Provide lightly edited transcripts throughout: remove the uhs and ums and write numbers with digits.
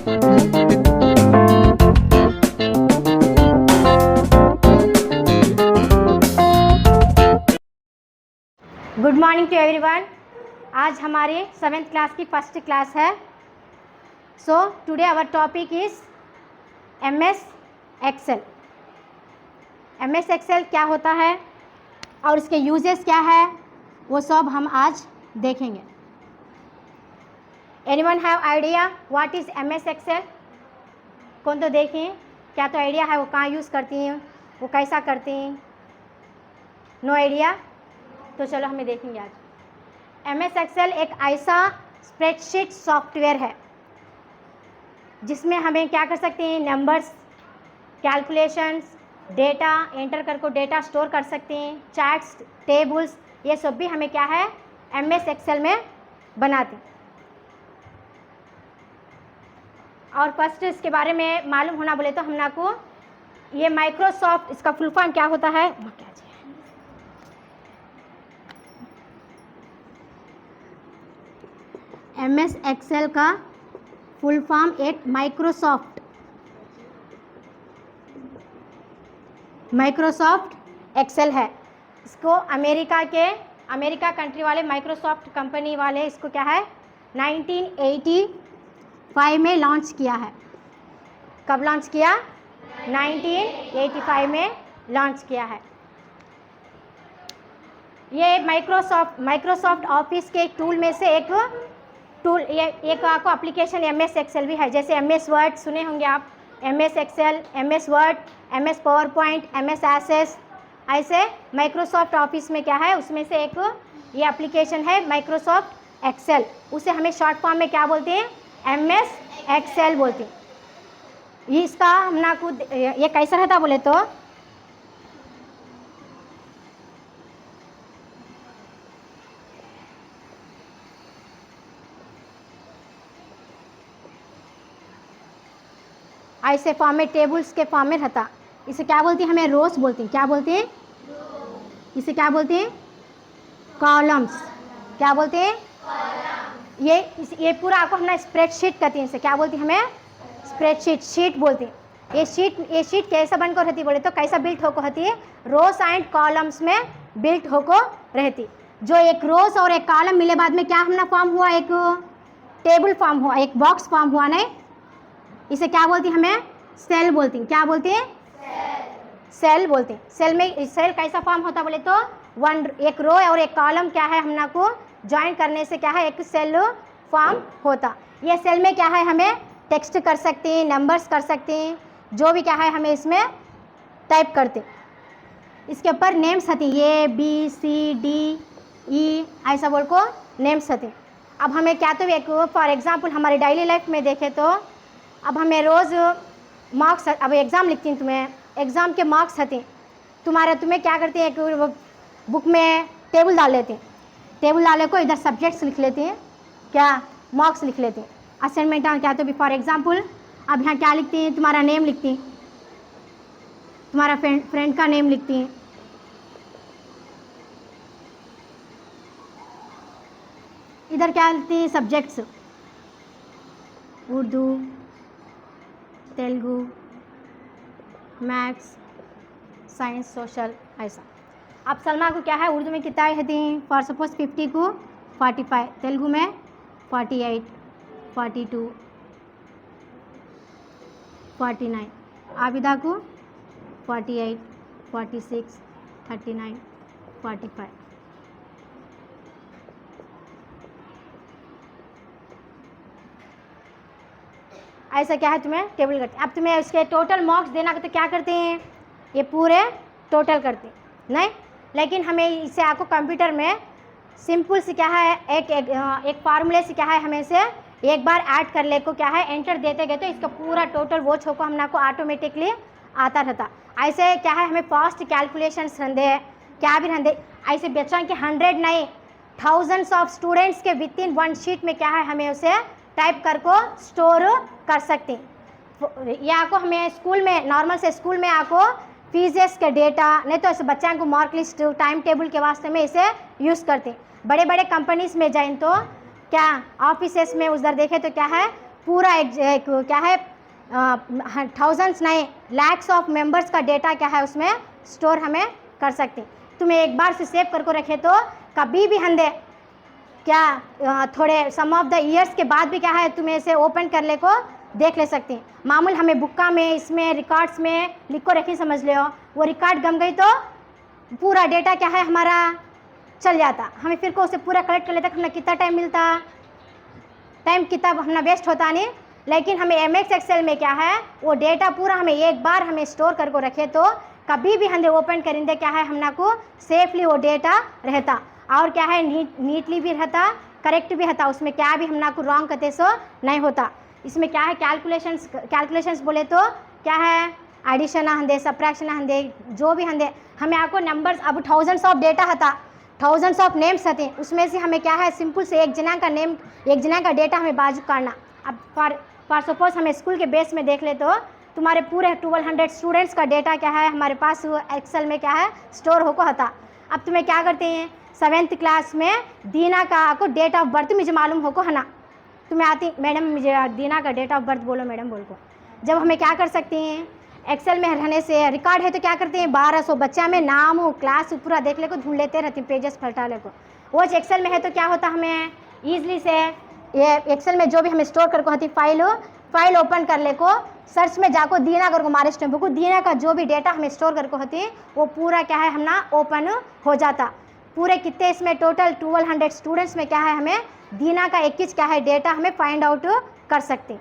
Good morning to everyone. आज हमारे 7th class की फर्स्ट क्लास है। So today our topic is MS Excel. MS Excel क्या होता है और इसके यूजेस क्या है वो सब हम आज देखेंगे। Anyone have idea what is MS Excel? कौन तो देखें, क्या तो आइडिया है वो कहाँ यूज़ करती हैं, वो कैसा करती हैं? No idea? तो चलो हमें देखेंगे आज। MS एक्सेल एक ऐसा स्प्रेडशीट सॉफ्टवेयर है जिसमें हमें क्या कर सकते हैं, नंबर्स, कैलकुलेशंस, डेटा एंटर करके डेटा स्टोर कर सकते हैं, चार्ट्स, टेबल्स, ये सब भी हमें क्या है MS एक्सेल में बनाते हैं। और फर्स्ट इसके बारे में मालूम होना बोले तो हम ना को ये माइक्रोसॉफ्ट, इसका फुल फॉर्म क्या होता है? MS एक्सेल का फुल फॉर्म एक माइक्रोसॉफ्ट एक्सेल है। इसको अमेरिका कंट्री वाले माइक्रोसॉफ्ट कंपनी वाले इसको क्या है 1985 में लॉन्च किया है। कब लॉन्च किया? 1985 में लॉन्च किया है। ये माइक्रोसॉफ्ट ऑफिस के टूल में से एक टूल, ये एक आपको एप्लीकेशन MS एक्सेल भी है। जैसे MS वर्ड सुने होंगे आप, MS Excel, MS Word, MS PowerPoint, MS Access, ऐसे माइक्रोसॉफ्ट ऑफिस में क्या है उसमें से एक ये एप्लीकेशन है माइक्रोसॉफ्ट एक्सेल। उसे हमें शॉर्ट फॉर्म में क्या बोलते हैं? MS एक्सेल बोलते हैं। इसका हम ना खुद ये कैसा रहता बोले तो ऐसे फॉर्म में, टेबल्स के फॉर्म में रहता। इसे क्या बोलते हैं? हमें रोज बोलते हैं। क्या बोलते हैं? इसे क्या बोलते हैं? कॉलम्स। क्या बोलते हैं? ये पूरा आपको हमने स्प्रेडशीट कहते हैं। इसे क्या बोलते हैं? हमें शीट बोलते हैं। ये शीट कैसा बनकर रहती बोले तो कैसा बिल्ट होकर रहती है? रोज एंड कॉलम्स में बिल्ट होकर रहती। जो एक रोज और एक कॉलम मिले बाद में क्या हमने फॉर्म हुआ? एक टेबल फॉर्म हुआ, एक बॉक्स फॉर्म हुआ। नहीं, इसे क्या बोलती हैं? हमें सेल बोलती हैं। क्या बोलते हैं? सेल बोलते हैं। सेल कैसा फॉर्म होता बोले तो एक रो और एक कॉलम क्या है हमना को ज्वाइन करने से क्या है एक सेल फॉर्म होता। ये सेल में क्या है हमें टेक्स्ट कर सकते हैं, नंबर्स कर सकते हैं, जो भी क्या है हमें इसमें टाइप करते। इसके ऊपर नेम्स आती हैं, ABCDE ऐसा बोल को नेम्स आते। अब हमें क्या तो एक फॉर एग्जाम्पल हमारे डेली लाइफ में देखें तो अब हमें रोज़ मार्क्स, अब एग्ज़ाम लिखती हैं, तुम्हें एग्ज़ाम के मार्क्स आते हैं तुम्हें क्या करते हैं? एक बुक में टेबल डाल लेते हैं। टेबल डालने को इधर सब्जेक्ट्स लिख लेते हैं, क्या मार्क्स लिख लेते हैं। असाइनमेंट क्या तो भी फॉर एग्जांपल अब यहाँ क्या लिखती हैं? तुम्हारा नेम लिखती हैं, तुम्हारा फ्रेंड का नेम लिखती हैं। इधर क्या लिखती हैं? Subjects, Urdu, Telugu, maths, science, social, ऐसा। अब सलमा को क्या है उर्दू में कितना रहती हैं? फॉर सपोज 50 को 45, तेलुगु में 48, 42, 49, आबिदा को 48, 46, 39, 45। ऐसा क्या है तुम्हें टेबल करते। अब तुम्हें उसके टोटल मार्क्स देना तो क्या करते हैं? ये पूरे टोटल करते नहीं, लेकिन हमें इसे आपको कंप्यूटर में सिंपल से क्या है एक फार्मूले से क्या है हमें से एक बार ऐड कर ले को क्या है एंटर देते गए तो इसका पूरा टोटल वो छो को हम ना को ऑटोमेटिकली आता रहता। ऐसे क्या है हमें फास्ट कैलकुलेशंस रहते क्या भी रहते। ऐसे बच्चों के 100 नहीं थाउजेंड्स ऑफ स्टूडेंट्स के विद इन वन शीट में क्या है हमें उसे टाइप कर को स्टोर कर सकते हैं। ये आपको हमें स्कूल में नॉर्मल से स्कूल में आपको फीसेस के डेटा नहीं तो ऐसे बच्चों को मार्क लिस्ट टाइम टेबल के वास्ते में इसे यूज़ करते हैं। बड़े बड़े कंपनीज में जाएं तो क्या ऑफिसेस में उधर देखें तो क्या है पूरा एक क्या है थाउजेंड्स नहीं लैक्स ऑफ मेंबर्स का डेटा क्या है उसमें स्टोर हमें कर सकते हैं। तुम्हें एक बार से सेव करके रखे तो कभी भी हंदे क्या थोड़े सम ऑफ द ईयर्स के बाद भी क्या है तुम्हें इसे ओपन कर ले को देख ले सकते हैं। मामूल हमें बुक्का में इसमें रिकॉर्ड्स में लिख को रखी समझ ले हो, वो रिकॉर्ड गम गई तो पूरा डेटा क्या है हमारा चल जाता, हमें फिर को उसे पूरा कलेक्ट कर लेता, हमें कितना टाइम मिलता, टाइम कितना हमारा वेस्ट होता नहीं। लेकिन हमें एमएक्स एक्सेल में क्या है वो डेटा पूरा हमें एक बार हमें स्टोर करके रखे तो कभी भी हमें ओपन करेंगे क्या है हमना को सेफली वो डेटा रहता और क्या है नीटली भी रहता, करेक्ट भी रहता, उसमें क्या भी हमना को रॉन्ग करते सो नहीं होता। इसमें क्या है कैलकुलेशंस बोले तो क्या है एडिशन हंदे सब्ट्रैक्शन हंदे जो भी हंदे हमें आपको नंबर्स अब थाउजेंड्स ऑफ डेटा हता, थाउजेंड्स ऑफ नेम्स हते, उसमें से हमें क्या है सिंपल से एक जना का नेम एक जना का डेटा हमें बाजू करना। अब फॉर सपोज हमें स्कूल के बेस में देख ले तो तुम्हारे पूरे 1200 स्टूडेंट्स का डेटा क्या है हमारे पास एक्सेल में क्या है स्टोर होको हता। अब तुम्हें क्या करते हैं 7th क्लास में दीना का आपको डेट ऑफ बर्थ मुझे मालूम होको है ना, तुम्हें आती मैडम मुझे दीना का डेट ऑफ बर्थ बोलो मैडम बोल को। जब हमें क्या कर सकते हैं एक्सेल में रहने से रिकॉर्ड है तो क्या करते हैं 1200 बच्चा में नाम हो क्लास पूरा देख ले को ढूंढ लेते रहते हैं पेजेस फलटा ले को। वो एक्सेल में है तो क्या होता हमें ईजिली से ये एक्सेल में जो भी हमें स्टोर करके होती फाइल ओपन कर ले को सर्च में जाको दीना कर को मारे स्टेम को दीना का जो भी डेटा हमें स्टोर करके होती है वो पूरा क्या है हमना ओपन हो जाता। पूरे कितने इसमें टोटल 1200 स्टूडेंट्स में क्या है हमें दीना का 21 क्या है डेटा हमें फाइंड आउट कर सकते।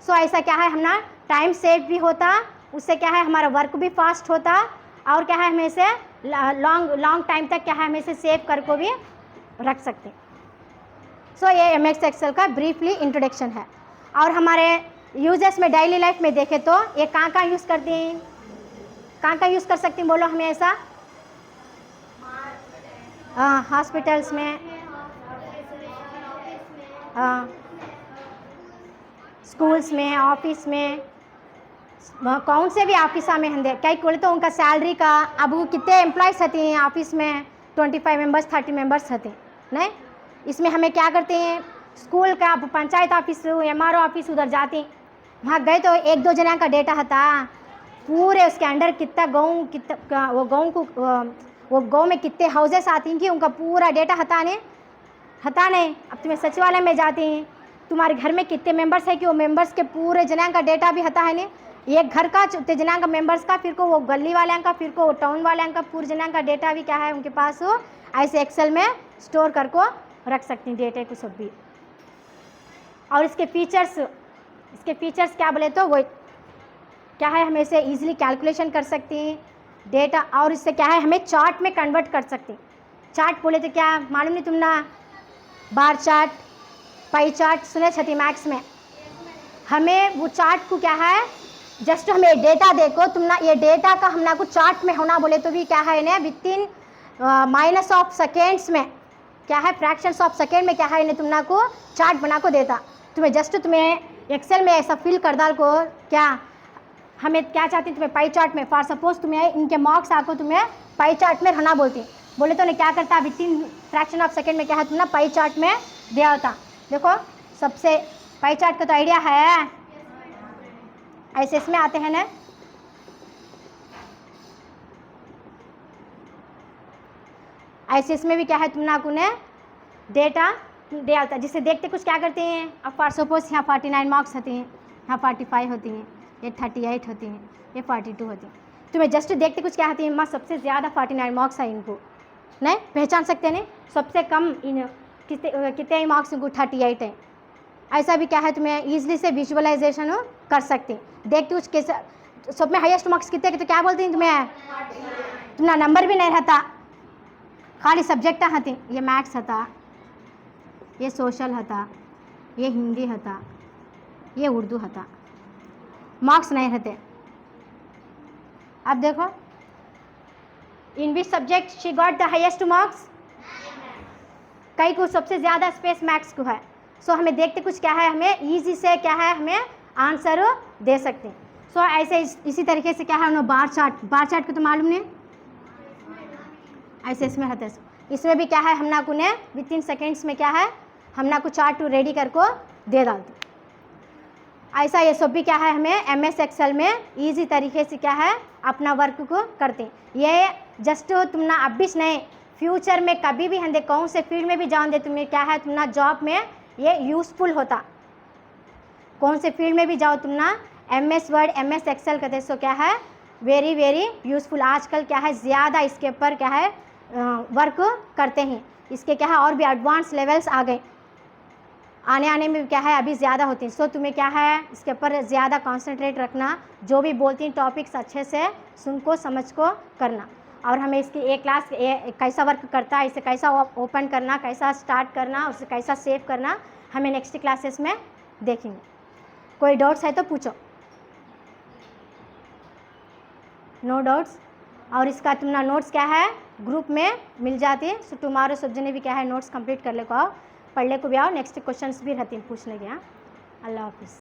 सो ऐसा क्या है हमना टाइम सेव भी होता, उससे क्या है हमारा वर्क भी फास्ट होता और क्या है हमें इसे लॉन्ग टाइम तक क्या है हमें इसे सेव करके भी रख सकते। सो ये एमएक्स एक्सेल का ब्रीफली इंट्रोडक्शन है। और हमारे यूजर्स में डेली लाइफ में देखें तो ये कहाँ यूज़ करते हैं, कहाँ यूज़ कर सकते हैं बोलो हमें ऐसा। हाँ हॉस्पिटल्स में, हाँ स्कूल्स में, ऑफिस में, कौन से भी ऑफिस में हंदे कई बोले तो उनका सैलरी का अब वो कितने एम्प्लॉयज़ होते हैं ऑफिस में 25 मेंबर्स 30 मेंबर्स होते नहीं। इसमें हमें क्या करते हैं स्कूल का पंचायत ऑफिस एमआरओ ऑफिस उधर जाते हैं, वहाँ गए तो 1-2 जना का डेटा हता, पूरे उसके अंडर कितना गाँव कितना वो गाँव में कितने हाउसेस आती हैं कि उनका पूरा डेटा हता नहीं। अब तुम्हें सचिवालय में जाते हैं तुम्हारे घर में कितने मेंबर्स है कि वो मेंबर्स के पूरे जना का डेटा भी हता है नहीं। एक घर का उतने जना का मेंबर्स का फिर को वो गली वाले का फिर को वो टाउन वाले का पूरे जना का डेटा भी क्या है उनके पास हो ऐसे एक्सेल में स्टोर करको रख सकती हैं डेटा को सब भी। और इसके फीचर्स क्या बोले तो वो क्या है हमें इसे ईजिली कैलकुलेशन कर सकते हैं डेटा और इससे क्या है हमें चार्ट में कन्वर्ट कर सकते हैं। चार्ट बोले तो क्या मालूम नहीं तुम ना बार चार्ट पाई चार्ट सुने छठी मैक्स में हमें वो चार्ट को क्या है जस्ट हमें डेटा देखो तुम ना ये डेटा का हमना को चार्ट में होना बोले तो भी क्या है इन्हें विथिन माइनस ऑफ सेकेंड्स में क्या है फ्रैक्शंस ऑफ सेकेंड में क्या है इन्हें तुमना को चार्ट बना को देता। तुम्हें जस्ट तुम्हें एक्सेल में ऐसा फिल कर डाल को क्या हमें क्या चाहती तुम्हें पाई चार्ट में फॉर सपोज तुम्हें इनके मार्क्स आपको तुम्हें पाई चार्ट में रहना बोलती बोले तो उन्हें क्या करता विथिन फ्रैक्शन ऑफ सेकेंड में क्या है तुमने पाई चार्ट में दिया होता। देखो सबसे पाई चार्ट का तो आइडिया है ऐसे इसमें आते हैं ना ऐसे इसमें भी क्या है तुमने आपको ने डेटा दिया होता है जिसे देखते कुछ क्या करते हैं। अब फॉर सपोज यहाँ 49 मार्क्स होते हैं, यहाँ 45 होती हैं, ये 38 होती हैं, ये 42 होती हैं। तुम्हें जस्ट देखते कुछ क्या होती है माँ सबसे ज़्यादा 49 मार्क्स है इनको नहीं पहचान सकते नहीं, सबसे कम इन कितने मार्क्स इनको 38 है। ऐसा भी क्या है तुम्हें ईजिली से विजुअलाइजेशन कर सकते हैं। देखते कुछ कैसे सब में हाईएस्ट मार्क्स कितने तो क्या बोलते हैं तुम्हें तुम्हारा नंबर भी नहीं रहता खाली सब्जेक्ट हती ये मैथ्स हता, ये सोशल हता, ये हिंदी हता, ये उर्दू हता, मार्क्स नहीं रहते। अब देखो in which subject she got the highest marks, कई को सबसे ज़्यादा स्पेस मैथ्स को है। सो हमें देखते कुछ क्या है हमें इजी से क्या है हमें आंसर दे सकते हैं। सो ऐसे इसी तरीके से क्या है उन्होंने बार चार्ट को तो मालूम नहीं ऐसे इसमें रहते हैं। इसमें भी क्या है हमना को ने विथिन सेकेंड्स में क्या है हमना को चार्ट रेडी कर को दे डालते। ऐसा ये सब भी क्या है, हमें MS एक्सेल में ईजी तरीके से क्या है अपना वर्क को करते हैं। ये जस्ट तुम ना अब भी नहीं, फ्यूचर में कभी भी हम कौन से फील्ड में भी जाओ दे तुम्हें क्या है, तुम ना जॉब में ये यूज़फुल होता। कौन से फील्ड में भी जाओ तुम ना MS वर्ड MS एक्सेल कहते, सो क्या है वेरी वेरी यूज़फुल। आजकल क्या है ज़्यादा इसके ऊपर क्या है वर्क करते हैं। इसके क्या है और भी एडवांस लेवल्स आ गए, आने में क्या है अभी ज़्यादा होती हैं। सो तुम्हें क्या है इसके ऊपर ज़्यादा कंसंट्रेट रखना, जो भी बोलती हैं टॉपिक्स अच्छे से सुन को समझ को करना। और हमें इसकी एक क्लास कैसा वर्क करता है, इसे कैसा ओपन करना, कैसा स्टार्ट करना, उसे कैसा सेव करना, हमें नेक्स्ट क्लासेस में देखेंगे। कोई डाउट्स है तो पूछो। No doubts. और इसका तुम्हारा नोट्स क्या है ग्रुप में मिल जाती है। सो तुम्हारे सब जने भी क्या है नोट्स कंप्लीट कर ले को आओ, पढ़ ले को भी आओ। नेक्स्ट क्वेश्चंस भी रहती हैं पूछने के। हाँ, अल्लाह हाफिज़।